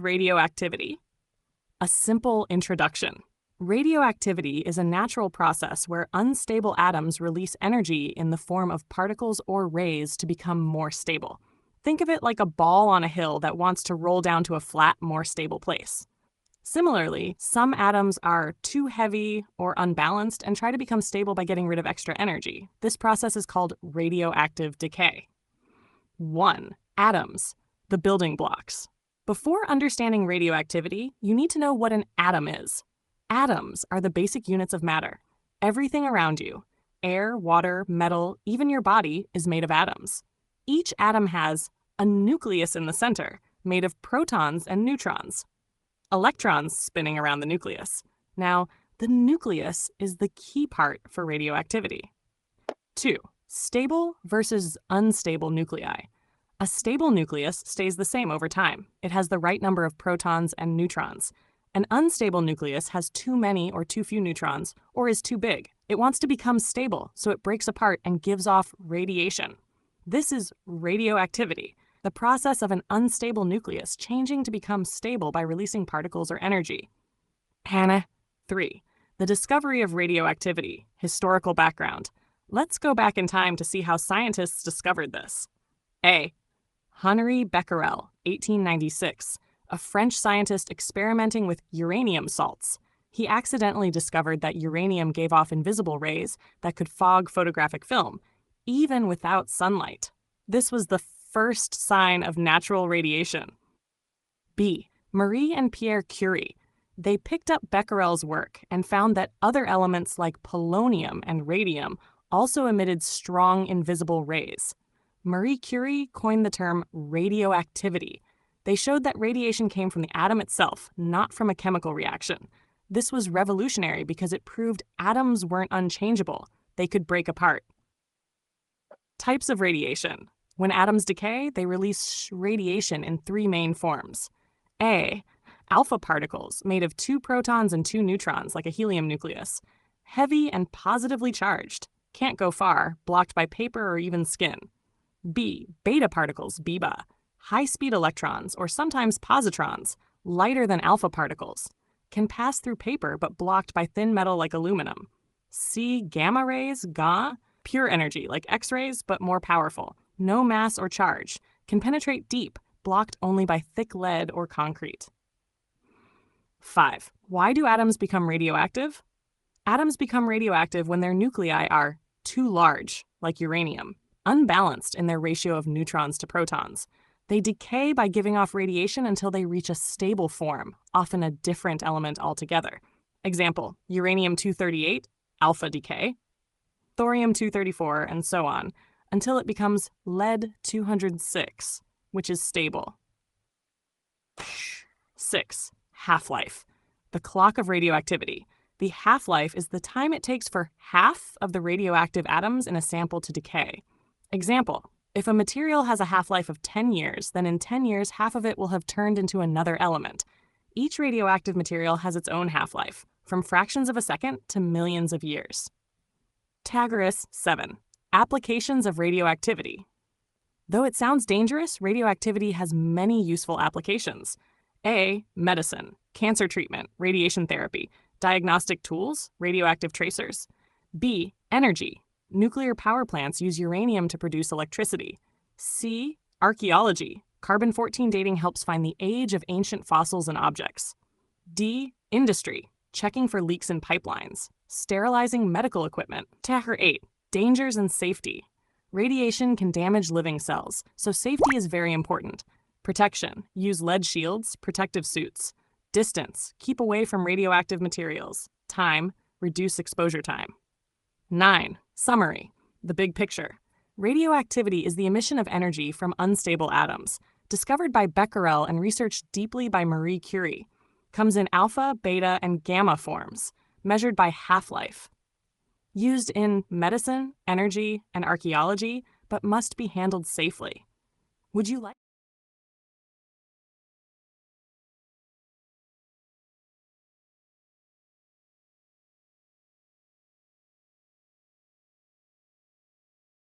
Radioactivity. A simple introduction. Radioactivity is a natural process where unstable atoms release energy in the form of particles or rays to become more stable. Think of it like a ball on a hill that wants to roll down to a flat, more stable place. Similarly, some atoms are too heavy or unbalanced and try to become stable by getting rid of extra energy. This process is called radioactive decay. 1. Atoms, the building blocks. Before understanding radioactivity, you need to know what an atom is. Atoms are the basic units of matter. Everything around you, air, water, metal, even your body, is made of atoms. Each atom has a nucleus in the center, made of protons and neutrons. Electrons spinning around the nucleus. Now, the nucleus is the key part for radioactivity. 2. Stable versus unstable nuclei. A stable nucleus stays the same over time. It has the right number of protons and neutrons. An unstable nucleus has too many or too few neutrons, or is too big. It wants to become stable, so it breaks apart and gives off radiation. This is radioactivity, the process of an unstable nucleus changing to become stable by releasing particles or energy. Hannah. 3. The discovery of radioactivity. Historical background. Let's go back in time to see how scientists discovered this. A. Henri Becquerel, 1896, a French scientist experimenting with uranium salts. He accidentally discovered that uranium gave off invisible rays that could fog photographic film, even without sunlight. This was the first sign of natural radiation. B. Marie and Pierre Curie. They picked up Becquerel's work and found that other elements like polonium and radium also emitted strong invisible rays. Marie Curie coined the term radioactivity. They showed that radiation came from the atom itself, not from a chemical reaction. This was revolutionary because it proved atoms weren't unchangeable. They could break apart. Types of radiation. When atoms decay, they release radiation in 3 main forms. A. Alpha particles, made of 2 protons and 2 neutrons, like a helium nucleus. Heavy and positively charged. Can't go far, blocked by paper or even skin. B. Beta particles, BEBA. High-speed electrons, or sometimes positrons, lighter than alpha particles. Can pass through paper but blocked by thin metal like aluminum. C. Gamma rays, GA. Pure energy, like X-rays, but more powerful. No mass or charge. Can penetrate deep, blocked only by thick lead or concrete. 5. Why do atoms become radioactive? Atoms become radioactive when their nuclei are too large, like uranium, unbalanced in their ratio of neutrons to protons. They decay by giving off radiation until they reach a stable form, often a different element altogether. Example, uranium-238, alpha decay, thorium-234, and so on, until it becomes lead-206, which is stable. 6. Half-life. The clock of radioactivity. The half-life is the time it takes for half of the radioactive atoms in a sample to decay. Example, if a material has a half-life of 10 years, then in 10 years, half of it will have turned into another element. Each radioactive material has its own half-life, from fractions of a second to millions of years. Pythagoras 7. Applications of radioactivity. Though it sounds dangerous, radioactivity has many useful applications. A. Medicine, cancer treatment, radiation therapy, diagnostic tools, radioactive tracers. B. Energy. Nuclear power plants use uranium to produce electricity. C. Archaeology. Carbon-14 dating helps find the age of ancient fossils and objects. D. Industry. Checking for leaks in pipelines. Sterilizing medical equipment. Pythagoras 8. Dangers and safety. Radiation can damage living cells, so safety is very important. Protection. Use lead shields, protective suits. Distance. Keep away from radioactive materials. Time. Reduce exposure time. 9. Summary. The big picture. Radioactivity is the emission of energy from unstable atoms, discovered by Becquerel and researched deeply by Marie Curie. Comes in alpha, beta, and gamma forms, measured by half-life. Used in medicine, energy, and archaeology, but must be handled safely. Would you like